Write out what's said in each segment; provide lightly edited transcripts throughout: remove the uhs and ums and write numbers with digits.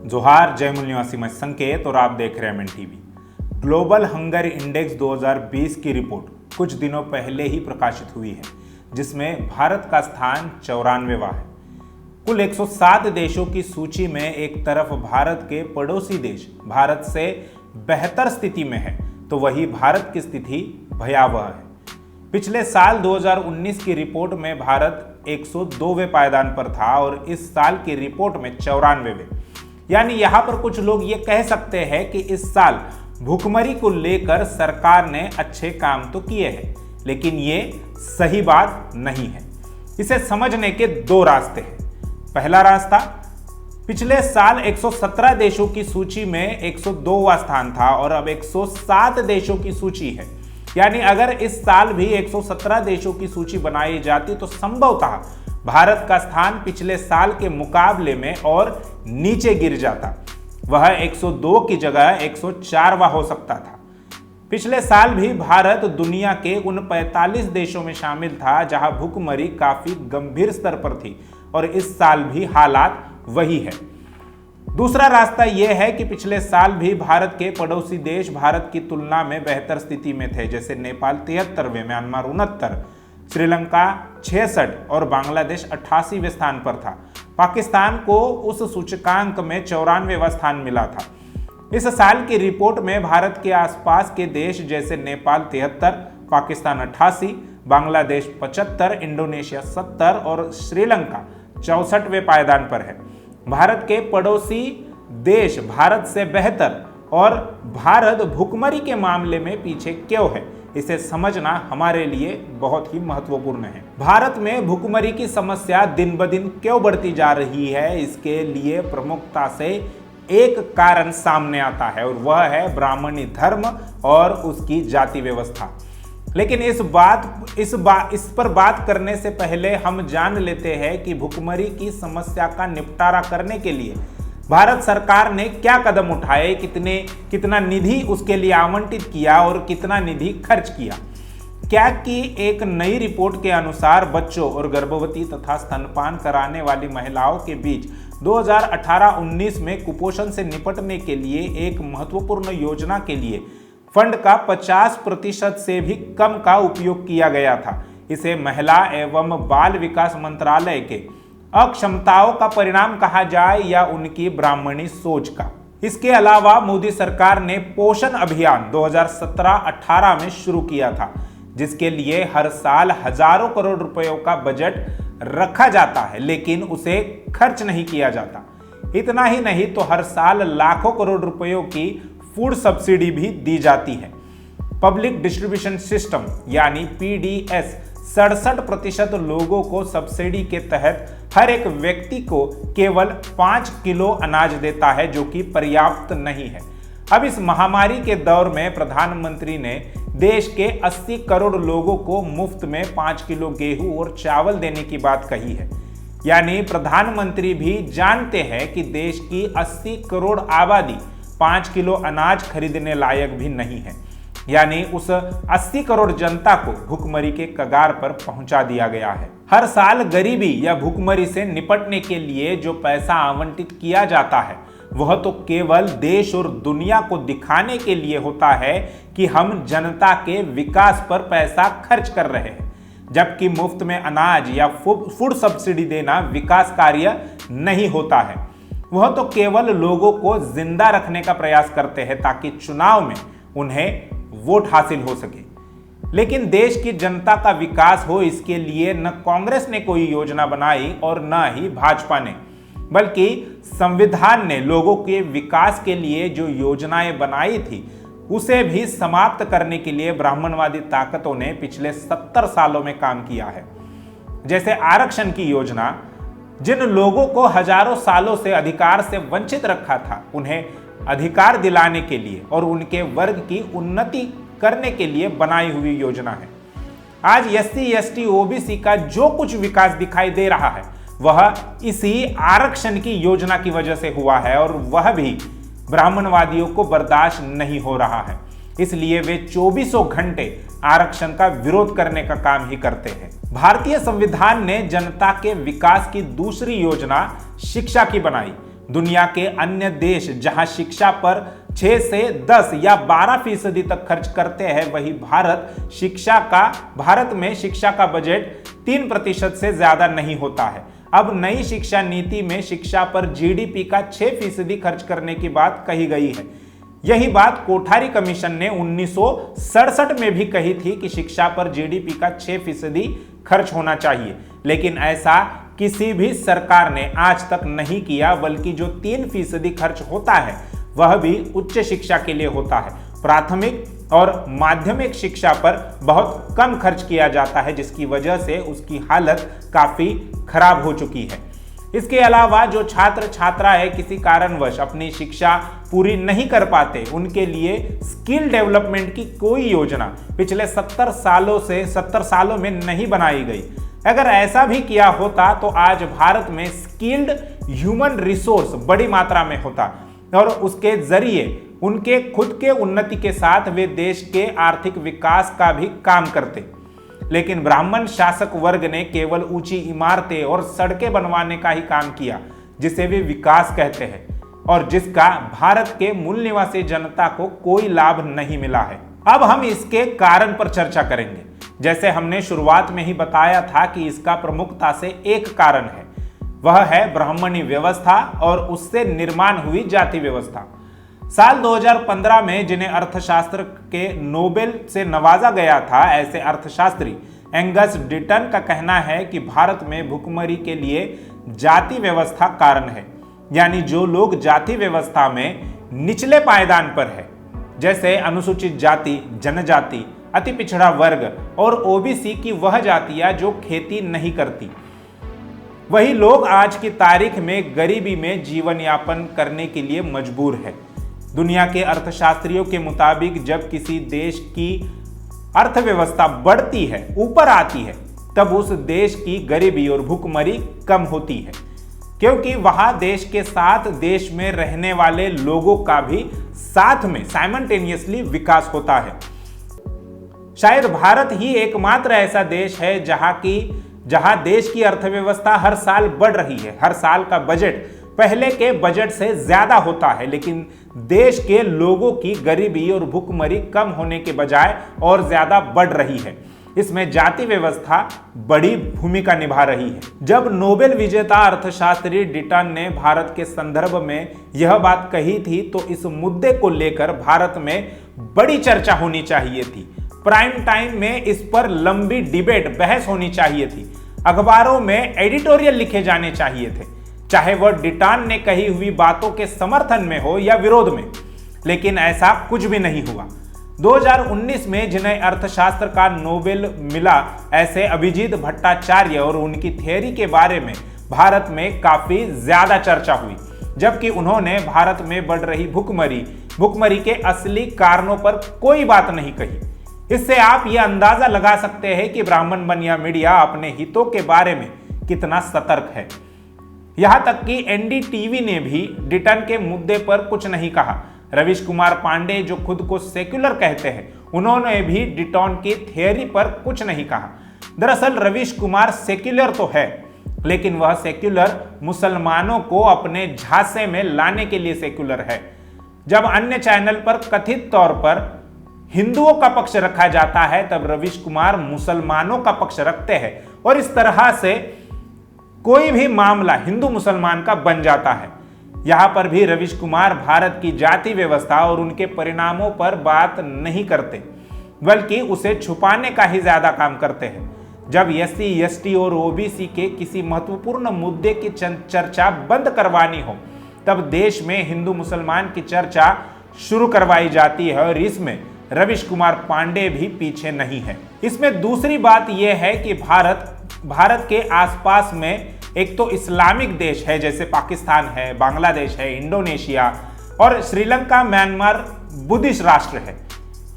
जोहार, जय मूल निवासी, मैं संकेत और आप देख रहे हैं MNTV। ग्लोबल हंगर इंडेक्स 2020 की रिपोर्ट कुछ दिनों पहले ही प्रकाशित हुई है, जिसमें भारत का स्थान 94वां है। कुल 107 देशों की सूची में एक तरफ भारत के पड़ोसी देश भारत से बेहतर स्थिति में है, तो वही भारत की स्थिति भयावह है। पिछले साल 2019 की रिपोर्ट में भारत 102वें पायदान पर था और इस साल की रिपोर्ट में 94वें। यानी यहाँ पर कुछ लोग ये कह सकते हैं कि इस साल भुखमरी को लेकर सरकार ने अच्छे काम तो किए हैं, लेकिन ये सही बात नहीं है। इसे समझने के दो रास्ते हैं। पहला रास्ता, पिछले साल 117 देशों की सूची में 102वां स्थान था और अब 107 देशों की सूची है। यानी अगर इस साल भी 117 देशों की सूची बनाई जाती तो संभवतः भारत का स्थान पिछले साल के मुकाबले में और नीचे गिर जाता। वह 102 की जगह 104वां हो सकता था। पिछले साल भी भारत दुनिया के उन 45 देशों में शामिल था जहां भुखमरी काफी गंभीर स्तर पर थी और इस साल भी हालात वही है। दूसरा रास्ता यह है कि पिछले साल भी भारत के पड़ोसी देश भारत की तुलना में बेहतर स्थिति में थे, जैसे नेपाल 73वें, म्यांमार 69, श्रीलंका 66 और बांग्लादेश 88वें स्थान पर था। पाकिस्तान को उस सूचकांक में 94वां स्थान मिला था। इस साल की रिपोर्ट में भारत के आसपास के देश जैसे नेपाल 73, पाकिस्तान 88, बांग्लादेश 75, इंडोनेशिया 70 और श्रीलंका 64वें पायदान पर है। भारत के पड़ोसी देश भारत से बेहतर और भारत भुखमरी के मामले में पीछे क्यों है, इसे समझना हमारे लिए बहुत ही महत्वपूर्ण है। भारत में भुखमरी की समस्या दिन ब दिन क्यों बढ़ती जा रही है, इसके लिए प्रमुखता से एक कारण सामने आता है और वह है ब्राह्मणी धर्म और उसकी जाति व्यवस्था। लेकिन इस पर बात करने से पहले हम जान लेते हैं कि भुखमरी की समस्या का निपटारा करने के लिए भारत सरकार ने क्या कदम उठाए, कितना निधि उसके लिए आवंटित किया और कितना निधि खर्च किया। क्या कि एक नई रिपोर्ट के अनुसार बच्चों और गर्भवती तथा स्तनपान कराने वाली महिलाओं के बीच 2018-19 में कुपोषण से निपटने के लिए एक महत्वपूर्ण योजना के लिए फंड का 50% से भी कम का उपयोग किया गया था। इसे महिला एवं बाल विकास मंत्रालय के अक्षमताओं का परिणाम कहा जाए या उनकी ब्राह्मणी सोच का। इसके अलावा मोदी सरकार ने पोषण अभियान 2017-18 में शुरू किया था, जिसके लिए हर साल हजारों करोड़ रुपयों का बजट रखा जाता है, लेकिन उसे खर्च नहीं किया जाता। इतना ही नहीं तो हर साल लाखों करोड़ रुपयों की फूड सब्सिडी भी दी जाती है। पब्लिक डिस्ट्रीब्यूशन सिस्टम यानी PDS 67% लोगों को सब्सिडी के तहत हर एक व्यक्ति को केवल 5 किलो अनाज देता है, जो कि पर्याप्त नहीं है। अब इस महामारी के दौर में प्रधानमंत्री ने देश के 80 करोड़ लोगों को मुफ्त में 5 किलो गेहूं और चावल देने की बात कही है। यानी प्रधानमंत्री भी जानते हैं कि देश की 80 करोड़ आबादी 5 किलो अनाज खरीदने लायक भी नहीं है। यानी उस 80 करोड़ जनता को भुखमरी के कगार पर पहुंचा दिया गया है। हर साल गरीबी या भुखमरी से निपटने के लिए जो पैसा आवंटित किया जाता है, वह तो केवल देश और दुनिया को दिखाने के लिए होता है कि हम जनता के विकास पर पैसा खर्च कर रहे हैं, जबकि मुफ्त में अनाज या फूड सब्सिडी देना विकास कार्य नहीं होता है। वह तो केवल लोगों को जिंदा रखने का प्रयास करते हैं ताकि चुनाव में उन्हें वोट हासिल हो सके। लेकिन देश की जनता का विकास हो, इसके लिए न कांग्रेस ने कोई योजना बनाई और न ही भाजपा ने, बल्कि संविधान ने लोगों के विकास के लिए जो योजनाएं बनाई थी उसे भी समाप्त करने के लिए ब्राह्मणवादी ताकतों ने पिछले 70 सालों में काम किया है। जैसे आरक्षण की योजना, जिन लोगों को हजारों सालों से अधिकार से वंचित रखा था, उन्हें अधिकार दिलाने के लिए और उनके वर्ग की उन्नति करने के लिए बनाई हुई योजना है। आज SC, ST, OBC का जो कुछ विकास दिखाई दे रहा है, वह इसी आरक्षण की योजना की वजह से हुआ है और वह भी ब्राह्मणवादियों को बर्दाश्त नहीं हो रहा है। इसलिए वे 24 घंटे आरक्षण का विरोध करने का काम ही करते हैं। भारतीय संविधान ने जनता के विकास की दूसरी योजना शिक्षा की बनाई। दुनिया के अन्य देश जहां शिक्षा पर 6 से 10 या 12% तक खर्च करते हैं, वही भारत में शिक्षा का बजट 3% से ज्यादा नहीं होता है। अब नई शिक्षा नीति में शिक्षा पर जीडीपी का 6% खर्च करने की बात कही गई है। यही बात कोठारी कमीशन ने 1967 में भी कही थी कि शिक्षा पर जीडीपी का 6% खर्च होना चाहिए, लेकिन ऐसा किसी भी सरकार ने आज तक नहीं किया, बल्कि जो 3% खर्च होता है वह भी उच्च शिक्षा के लिए होता है। प्राथमिक और माध्यमिक शिक्षा पर बहुत कम खर्च किया जाता है, जिसकी वजह से उसकी हालत काफी खराब हो चुकी है। इसके अलावा जो छात्र छात्राएं किसी कारणवश अपनी शिक्षा पूरी नहीं कर पाते, उनके लिए स्किल डेवलपमेंट की कोई योजना पिछले 70 सालों में नहीं बनाई गई। अगर ऐसा भी किया होता तो आज भारत में स्किल्ड ह्यूमन रिसोर्स बड़ी मात्रा में होता और उसके जरिए उनके खुद के उन्नति के साथ वे देश के आर्थिक विकास का भी काम करते। लेकिन ब्राह्मण शासक वर्ग ने केवल ऊंची इमारतें और सड़कें बनवाने का ही काम किया, जिसे वे विकास कहते हैं और जिसका भारत के मूल निवासी जनता को कोई लाभ नहीं मिला है। अब हम इसके कारण पर चर्चा करेंगे। जैसे हमने शुरुआत में ही बताया था कि इसका प्रमुखता से एक कारण है, वह है ब्राह्मणी व्यवस्था और उससे निर्माण हुई जाति व्यवस्था। साल 2015 में जिन्हें अर्थशास्त्र के नोबेल से नवाजा गया था, ऐसे अर्थशास्त्री एंगस डिटन का कहना है कि भारत में भुखमरी के लिए जाति व्यवस्था कारण है। यानी जो लोग जाति व्यवस्था में निचले पायदान पर है, जैसे अनुसूचित जाति, जनजाति, अति पिछड़ा वर्ग और ओबीसी की वह जातियां जो खेती नहीं करती, वही लोग आज की तारीख में गरीबी में जीवन यापन करने के लिए मजबूर है। दुनिया के अर्थशास्त्रियों के मुताबिक जब किसी देश की अर्थव्यवस्था बढ़ती है, ऊपर आती है, तब उस देश की गरीबी और भुखमरी कम होती है, क्योंकि वहां देश के साथ देश में रहने वाले लोगों का भी साथ में साइमल्टेनियसली विकास होता है। शायद भारत ही एकमात्र ऐसा देश है जहां देश की अर्थव्यवस्था हर साल बढ़ रही है। हर साल का बजट पहले के बजट से ज्यादा होता है, लेकिन देश के लोगों की गरीबी और भुखमरी कम होने के बजाय और ज्यादा बढ़ रही है। इसमें जाति व्यवस्था बड़ी भूमिका निभा रही है। जब नोबेल विजेता अर्थशास्त्री डिटन ने भारत के संदर्भ में यह बात कही थी, तो इस मुद्दे को लेकर भारत में बड़ी चर्चा होनी चाहिए थी। प्राइम टाइम में इस पर लंबी डिबेट, बहस होनी चाहिए थी। अखबारों में एडिटोरियल लिखे जाने चाहिए थे, चाहे वह डिटन ने कही हुई बातों के समर्थन में हो या विरोध में। लेकिन ऐसा कुछ भी नहीं हुआ। 2019 में जिन्हें अर्थशास्त्र का नोबेल मिला, ऐसे अभिजीत भट्टाचार्य और उनकी थियरी के बारे में भारत में काफी ज्यादा चर्चा हुई, जबकि उन्होंने भारत में बढ़ रही भुखमरी के असली कारणों पर कोई बात नहीं कही। इससे आप यह अंदाजा लगा सकते हैं कि ब्राह्मण बनिया मीडिया अपने हितों के बारे में कितना सतर्क है। यहां तक कि एनडीटीवी ने भी डिटन के मुद्दे पर कुछ नहीं कहा। रवीश कुमार पांडे, जो खुद को सेक्युलर कहते हैं, उन्होंने भी डिटन की थियरी पर कुछ नहीं कहा। दरअसल रवीश कुमार सेक्युलर तो है, लेकिन वह सेक्युलर मुसलमानों को अपने झांसे में लाने के लिए सेक्युलर है। जब अन्य चैनल पर कथित तौर पर हिंदुओं का पक्ष रखा जाता है, तब रवीश कुमार मुसलमानों का पक्ष रखते हैं और इस तरह से कोई भी मामला हिंदू मुसलमान का बन जाता है। यहां पर भी रवीश कुमार भारत की जाति व्यवस्था और उनके परिणामों पर बात नहीं करते, बल्कि उसे छुपाने का ही ज्यादा काम करते हैं। जब एससी, एसटी और ओबीसी के किसी महत्वपूर्ण मुद्दे की चर्चा बंद करवानी हो, तब देश में हिंदू मुसलमान की चर्चा शुरू करवाई जाती है और इसमें रवीश कुमार पांडे भी पीछे नहीं है। इसमें दूसरी बात यह है कि भारत के आसपास में एक तो इस्लामिक देश है, जैसे पाकिस्तान है, बांग्लादेश है, इंडोनेशिया और श्रीलंका, म्यांमार बुद्धिस्ट राष्ट्र है।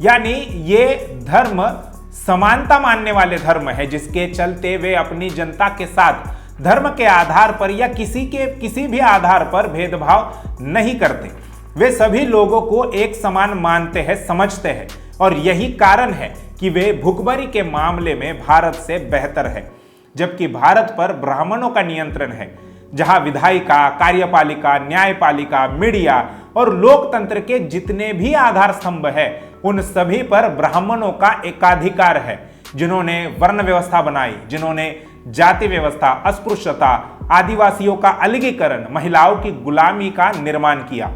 यानी ये धर्म समानता मानने वाले धर्म है, जिसके चलते वे अपनी जनता के साथ धर्म के आधार पर या किसी भी आधार पर भेदभाव नहीं करते। वे सभी लोगों को एक समान मानते हैं, समझते हैं और यही कारण है कि वे भुखमरी के मामले में भारत से बेहतर है। जबकि भारत पर ब्राह्मणों का नियंत्रण है, जहां विधायिका, कार्यपालिका, न्यायपालिका, मीडिया और लोकतंत्र के जितने भी आधार स्तंभ है उन सभी पर ब्राह्मणों का एकाधिकार है, जिन्होंने वर्ण व्यवस्था बनाई, जिन्होंने जाति व्यवस्था, अस्पृश्यता, आदिवासियों का अलगीकरण, महिलाओं की गुलामी का निर्माण किया।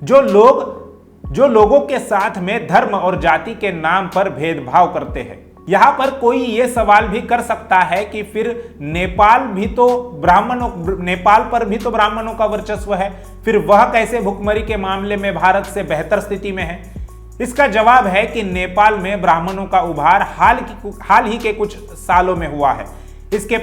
जो लोगों के साथ में धर्म और जाति के नाम पर भेदभाव करते हैं। यहां पर कोई यह सवाल भी कर सकता है कि फिर नेपाल पर भी तो ब्राह्मणों का वर्चस्व है, फिर वह कैसे भुखमरी के मामले में भारत से बेहतर स्थिति में है? इसका जवाब है कि नेपाल में ब्राह्मणों का उभार हाल ही के कुछ सालों में हुआ है। इसके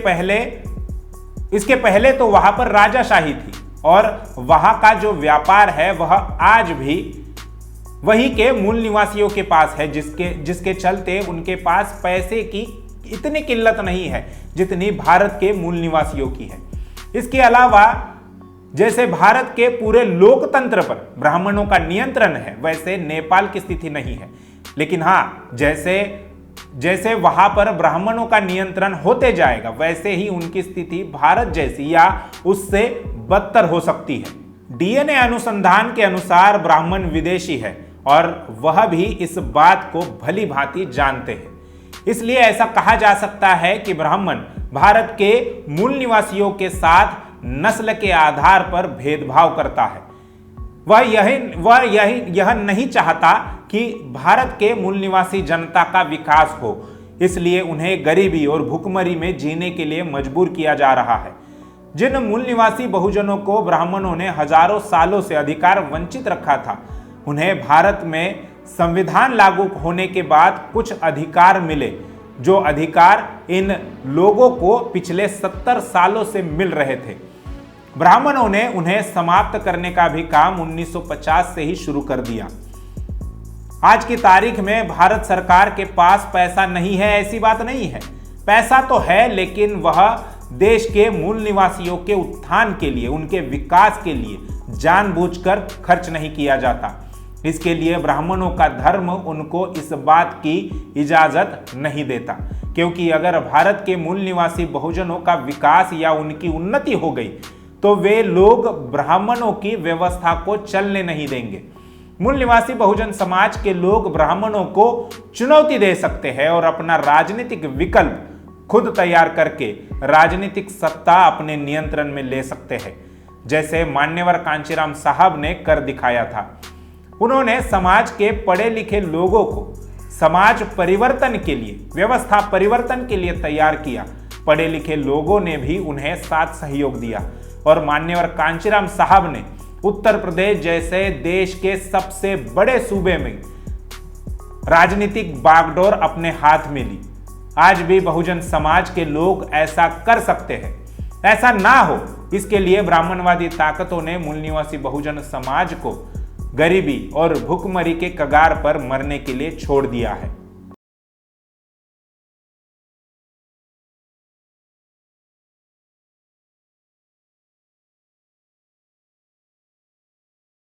पहले तो वहां पर राजाशाही थी और वहां का जो व्यापार है वह आज भी वही के मूल निवासियों के पास है, जिसके चलते उनके पास पैसे की इतनी किल्लत नहीं है जितनी भारत के मूल निवासियों की है। इसके अलावा जैसे भारत के पूरे लोकतंत्र पर ब्राह्मणों का नियंत्रण है, वैसे नेपाल की स्थिति नहीं है। लेकिन हाँ, जैसे वहां पर ब्राह्मणों का नियंत्रण होते जाएगा, वैसे ही उनकी स्थिति भारत जैसी या उससे बदतर हो सकती है। डीएनए अनुसंधान के अनुसार ब्राह्मण विदेशी है और वह भी इस बात को भली भांति जानते हैं। इसलिए ऐसा कहा जा सकता है कि ब्राह्मण भारत के मूल निवासियों के साथ नस्ल के आधार पर भेदभाव करता है। वह यह नहीं चाहता कि भारत के मूल निवासी जनता का विकास हो, इसलिए उन्हें गरीबी और भुखमरी में जीने के लिए मजबूर किया जा रहा है। जिन मूल निवासी बहुजनों को ब्राह्मणों ने हजारों सालों से अधिकार वंचित रखा था, उन्हें भारत में संविधान लागू होने के बाद कुछ अधिकार मिले, जो अधिकार इन लोगों को पिछले 70 सालों से मिल रहे थे। ब्राह्मणों ने उन्हें समाप्त करने का भी काम 1950 से ही शुरू कर दिया। आज की तारीख में भारत सरकार के पास पैसा नहीं है, ऐसी बात नहीं है। पैसा तो है, लेकिन वह देश के मूल निवासियों के उत्थान के लिए, उनके विकास के लिए जानबूझकर खर्च नहीं किया जाता। इसके लिए ब्राह्मणों का धर्म उनको इस बात की इजाजत नहीं देता, क्योंकि अगर भारत के मूल निवासी बहुजनों का विकास या उनकी उन्नति हो गई तो वे लोग ब्राह्मणों की व्यवस्था को चलने नहीं देंगे। मूल निवासी बहुजन समाज के लोग ब्राह्मणों को चुनौती दे सकते हैं और अपना राजनीतिक विकल्प खुद तैयार करके राजनीतिक सत्ता अपने नियंत्रण में ले सकते हैं, जैसे मान्यवर कांचीराम साहब ने कर दिखाया था। उन्होंने समाज के पढ़े लिखे लोगों को समाज परिवर्तन के लिए, व्यवस्था परिवर्तन के लिए तैयार किया। पढ़े लिखे लोगों ने भी उन्हें साथ सहयोग दिया और मान्यवर कांचीराम साहब ने उत्तर प्रदेश जैसे देश के सबसे बड़े सूबे में राजनीतिक बागडोर अपने हाथ में ली। आज भी बहुजन समाज के लोग ऐसा कर सकते हैं। ऐसा ना हो, इसके लिए ब्राह्मणवादी ताकतों ने मूल निवासी बहुजन समाज को गरीबी और भुखमरी के कगार पर मरने के लिए छोड़ दिया है।